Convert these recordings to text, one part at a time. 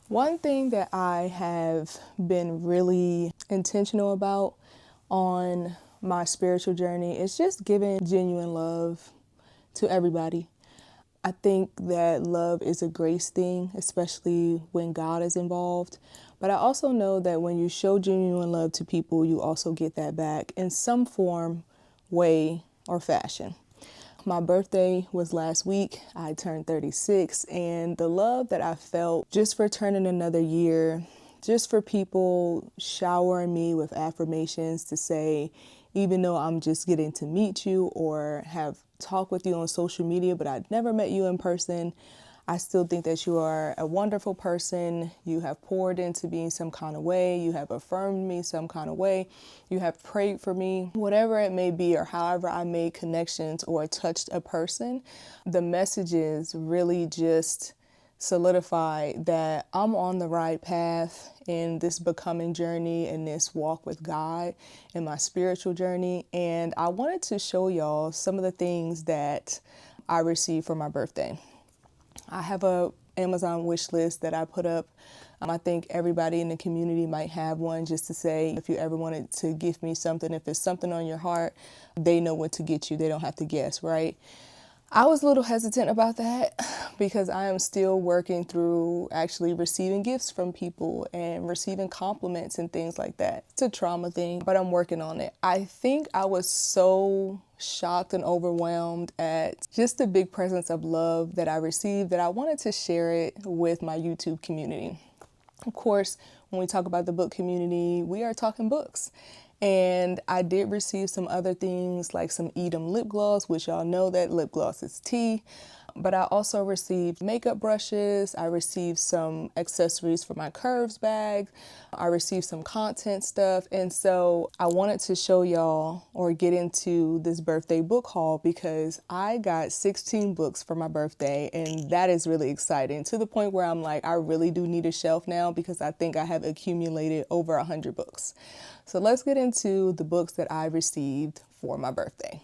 One thing that I have been really intentional about on my spiritual journey is just giving genuine love to everybody. I think that love is a grace thing, especially when God is involved. But I also know that when you show genuine love to people, you also get that back in some form, way, or fashion. My birthday was last week. I turned 36, and the love that I felt just for turning another year, just for people showering me with affirmations to say, even though I'm just getting to meet you or have talked with you on social media, but I'd never met you in person, I still think that you are a wonderful person. You have poured into me some kind of way. You have affirmed me some kind of way. You have prayed for me, whatever it may be, or however I made connections or touched a person. The messages really just solidify that I'm on the right path in this becoming journey and this walk with God in my spiritual journey. And I wanted to show y'all some of the things that I received for my birthday. I have a Amazon wish list that I put up. I think everybody in the community might have one, just to say if you ever wanted to gift me something, if it's something on your heart, they know what to get you. They don't have to guess, right? I was a little hesitant about that because I am still working through actually receiving gifts from people and receiving compliments and things like that. It's a trauma thing, but I'm working on it. I think I was so shocked and overwhelmed at just the big presence of love that I received that I wanted to share it with my YouTube community. Of course, when we talk about the book community, we are talking books. And I did receive some other things like some Edam lip gloss, which y'all know that lip gloss is tea. But I also received makeup brushes. I received some accessories for my curves bag. I received some content stuff. And so I wanted to show y'all or get into this birthday book haul because I got 16 books for my birthday. And that is really exciting, to the point where I'm like, I really do need a shelf now because I think I have accumulated over 100 books. So let's get into the books that I received for my birthday.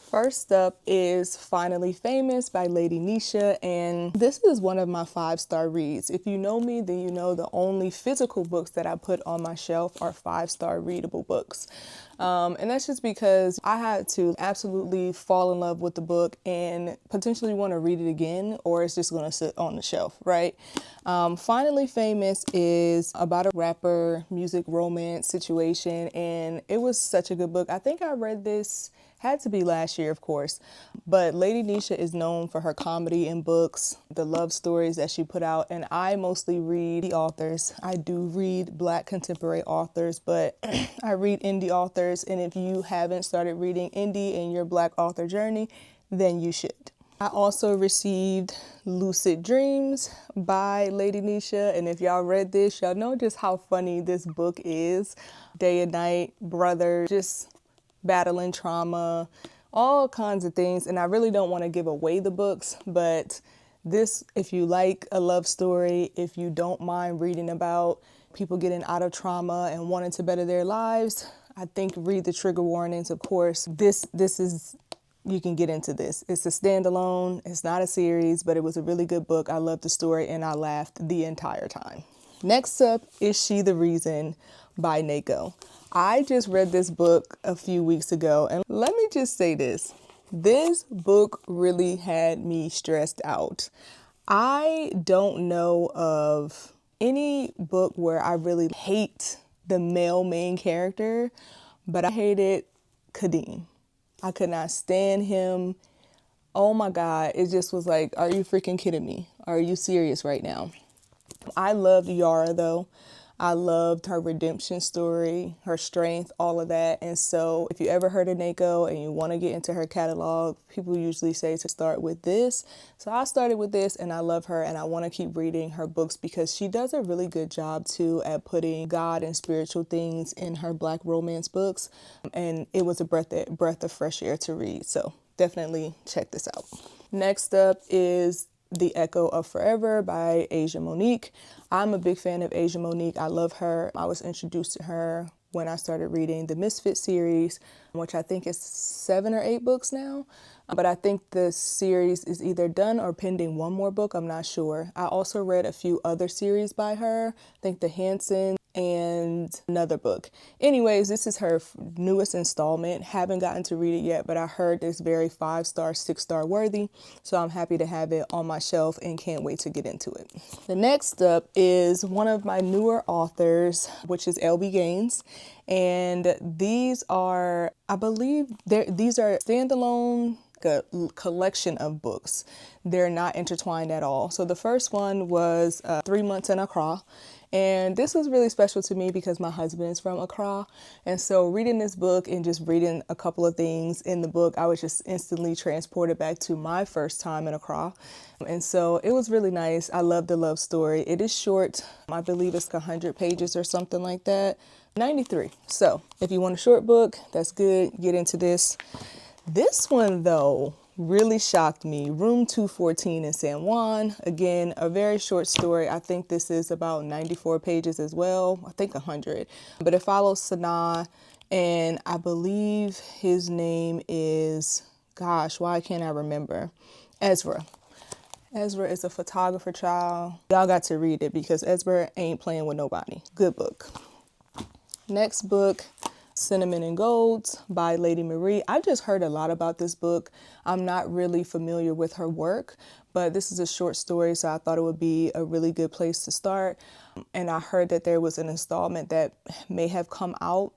First up is Finally Famous by Lady Nisha, and this is one of my 5-star reads. If you know me, then you know the only physical books that I put on my shelf are 5-star readable books. And that's just because I had to absolutely fall in love with the book and potentially want to read it again, or it's just going to sit on the shelf, right? Finally Famous is about a rapper, music, romance situation, and it was such a good book. I think I read this, had to be last year, of course, but Lady Nisha is known for her comedy in books, the love stories that she put out, and I mostly read the authors. I do read Black contemporary authors, but I read indie authors, and if you haven't started reading indie in your Black author journey, then you should. I also received Lucid Dreams by Lady Nisha, and if y'all read this, y'all know just how funny this book is. Day and night, brother, just battling trauma, all kinds of things. And I really don't want to give away the books, but this, if you like a love story, if you don't mind reading about people getting out of trauma and wanting to better their lives, I think read the trigger warnings, of course. This is, you can get into this. It's a standalone, it's not a series, but it was a really good book. I loved the story and I laughed the entire time. Next up is She the Reason by Nako. I just read this book a few weeks ago, and let me just say this. This book really had me stressed out. I don't know of any book where I really hate the male main character, but I hated Kadeem. I could not stand him. Oh my God, it just was like, are you freaking kidding me? Are you serious right now? I loved Yara though. I loved her redemption story, her strength, all of that. And so if you ever heard of Nako and you want to get into her catalog, people usually say to start with this. So I started with this and I love her and I want to keep reading her books because she does a really good job too at putting God and spiritual things in her Black romance books. And it was a breath of fresh air to read. So definitely check this out. Next up is The Echo of Forever by Asia Monique. I'm a big fan of Asia Monique. I love her. I was introduced to her when I started reading the Misfit series, which I think is 7 or 8 books now. But I think the series is either done or pending one more book. I'm not sure. I also read a few other series by her. I think The Hanson and another book. Anyways, this is her newest installment. Haven't gotten to read it yet, but I heard it's very 5-star, 6-star worthy. So I'm happy to have it on my shelf and can't wait to get into it. The next up is one of my newer authors, which is LB Gaines. And these are, I believe, these are standalone a collection of books. They're not intertwined at all. So the first one was 3 Months in Accra. And this was really special to me because my husband is from Accra. And so reading this book and just reading a couple of things in the book, I was just instantly transported back to my first time in Accra. And so it was really nice. I love the love story. It is short. I believe it's 100 pages or something like that. 93. So if you want a short book, that's good. Get into this. This one, though, really shocked me. Room 214 in San Juan. Again, a very short story. I think this is about 94 pages as well. I think 100. But it follows Sanaa, and I believe his name is, gosh, why can't I remember? Ezra. Ezra is a photographer, child. Y'all got to read it because Ezra ain't playing with nobody. Good book. Next book, Cinnamon and Golds by Lady Marie. I've just heard a lot about this book. I'm not really familiar with her work, but this is a short story, so I thought it would be a really good place to start. And I heard that there was an installment that may have come out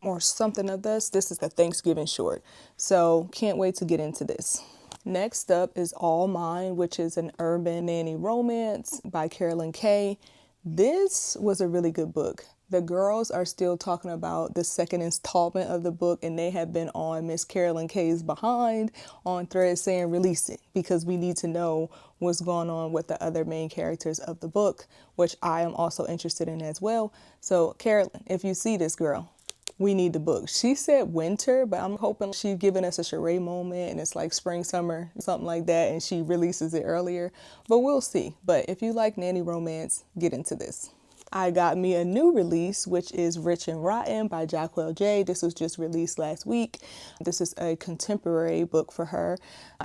or something of this. This is the Thanksgiving short, so can't wait to get into this. Next up is All Mine, which is an urban nanny romance by Carolyn Kay. This was a really good book. The girls are still talking about the second installment of the book, and they have been on Miss Carolyn Kay's behind on Threads saying release it because we need to know what's going on with the other main characters of the book, which I am also interested in as well. So Carolyn, if you see this, girl, we need the book. She said winter, but I'm hoping she's giving us a charade moment and it's like spring, summer, something like that, and she releases it earlier. But we'll see. But if you like nanny romance, get into this. I got me a new release, which is Rich and Rotten by Jacquel J. This was just released last week. This is a contemporary book for her.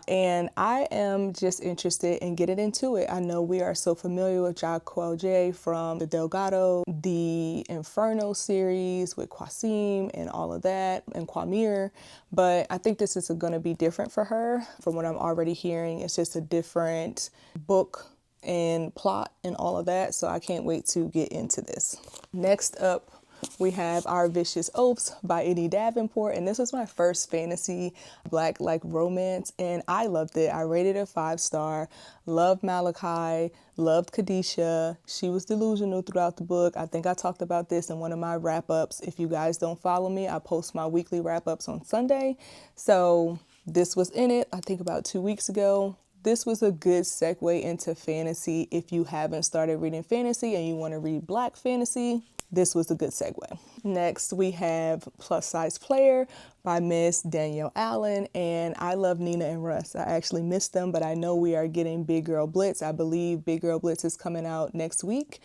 And I am just interested in getting into it. I know we are so familiar with Jacquel J from the Delgado, the Inferno series with Qasim and all of that, and Quamir. But I think this is going to be different for her. From what I'm already hearing, it's just a different book and plot and all of that, so I can't wait to get into this. Next up, we have Our Vicious Oaths by Eddie Davenport, and this was my first fantasy black romance, and I loved it. I rated it 5-star. Loved Malachi, loved Kadisha. She was delusional throughout the book. I think I talked about this in one of my wrap-ups. If you guys don't follow me, I post my weekly wrap-ups on Sunday, so this was in it, I think about 2 weeks ago. This was a good segue into fantasy. If you haven't started reading fantasy and you want to read black fantasy, this was a good segue. Next, we have Plus Size Player by Miss Danielle Allen. And I love Nina and Russ. I actually missed them, but I know we are getting Big Girl Blitz. I believe Big Girl Blitz is coming out next week.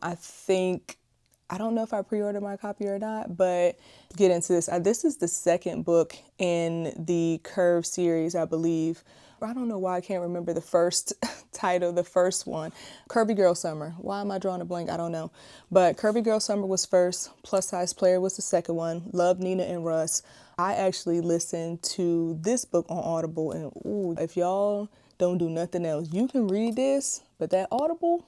I don't know if I pre-ordered my copy or not, but get into this. This is the second book in the Curve series, I believe. I don't know why I can't remember the first title, the first one. Curvy Girl Summer. Why am I drawing a blank? I don't know. But Curvy Girl Summer was first. Plus Size Player was the second one. Love Nina and Russ. I actually listened to this book on Audible. And ooh, if y'all don't do nothing else, you can read this. But that Audible,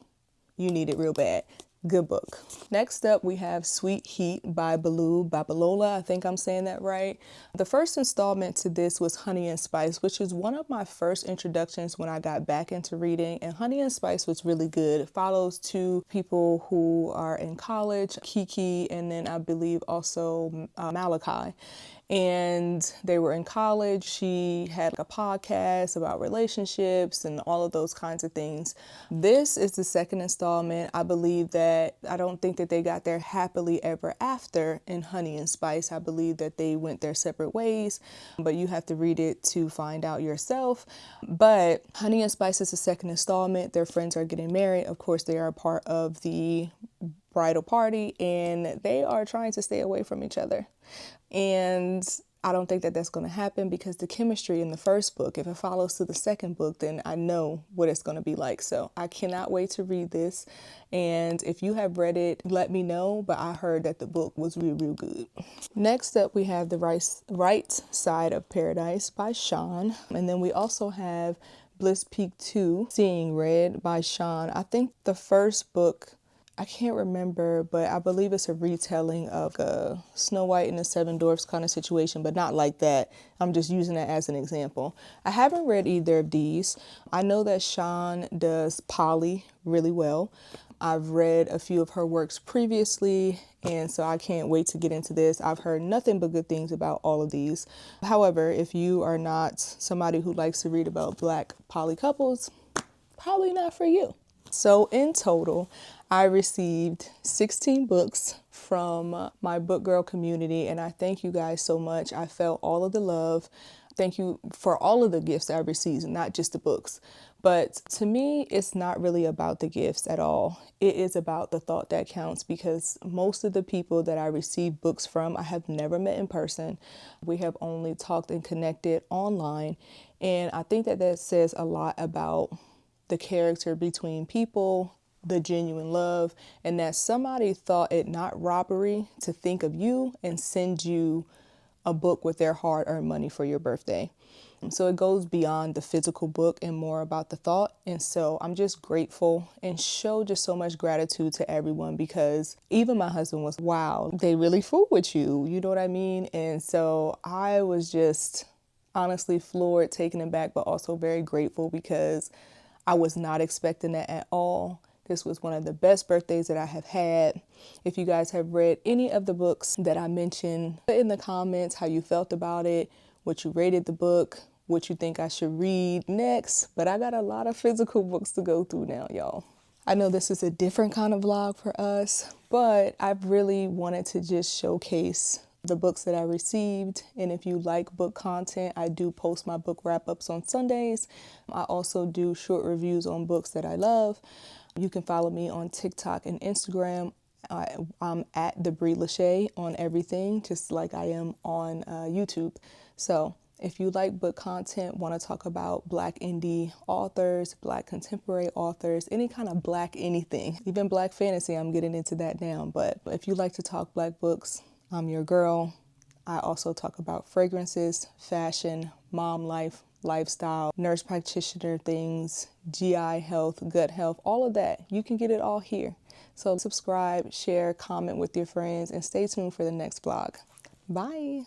you need it real bad. Good book. Next up, we have Sweet Heat by Baloo Babalola. I think I'm saying that right. The first installment to this was Honey and Spice, which is one of my first introductions when I got back into reading. And Honey and Spice was really good. It follows two people who are in college, Kiki, and then I believe also Malachi. And they were in college. She had a podcast about relationships and all of those kinds of things. This is the second installment. I don't think that they got there happily ever after in Honey and Spice. I believe that they went their separate ways, but you have to read it to find out yourself. But Honey and Spice is the second installment. Their friends are getting married. Of course, they are a part of the bridal party and they are trying to stay away from each other. And I don't think that that's going to happen because the chemistry in the first book, if it follows to the second book, then I know what it's going to be like. So I cannot wait to read this. And if you have read it, let me know. But I heard that the book was real, real good. Next up, we have The Right Side of Paradise by Sean. And then we also have Bliss Peak 2, Seeing Red by Sean. I think the first book, I can't remember, but I believe it's a retelling of a Snow White and the Seven Dwarfs kind of situation, but not like that. I'm just using that as an example. I haven't read either of these. I know that Sean does poly really well. I've read a few of her works previously, and so I can't wait to get into this. I've heard nothing but good things about all of these. However, if you are not somebody who likes to read about Black poly couples, probably not for you. So in total, I received 16 books from my book girl community, and I thank you guys so much. I felt all of the love. Thank you for all of the gifts I received, not just the books. But to me, it's not really about the gifts at all. It is about the thought that counts, because most of the people that I receive books from, I have never met in person. We have only talked and connected online. And I think that that says a lot about the character between people, the genuine love, and that somebody thought it not robbery to think of you and send you a book with their hard-earned money for your birthday. So it goes beyond the physical book and more about the thought. And so I'm just grateful and show just so much gratitude to everyone, because even my husband was, wow, they really fool with you. You know what I mean? And so I was just honestly floored, taken aback, but also very grateful, because I was not expecting that at all. This was one of the best birthdays that I have had. If you guys have read any of the books that I mentioned, put in the comments how you felt about it, what you rated the book, what you think I should read next. But I got a lot of physical books to go through now, y'all. I know this is a different kind of vlog for us, but I've really wanted to just showcase the books that I received. And if you like book content, I do post my book wrap-ups on Sundays. I also do short reviews on books that I love. You can follow me on TikTok and Instagram. I'm at the Brie Lachey on everything, just like I am on YouTube. So if you like book content, want to talk about Black indie authors, Black contemporary authors, any kind of Black anything, even Black fantasy, I'm getting into that now. But if you like to talk Black books, I'm your girl. I also talk about fragrances, fashion, mom life, lifestyle, nurse practitioner things, GI health, gut health, all of that. You can get it all here. So subscribe, share, comment with your friends, and stay tuned for the next vlog. Bye.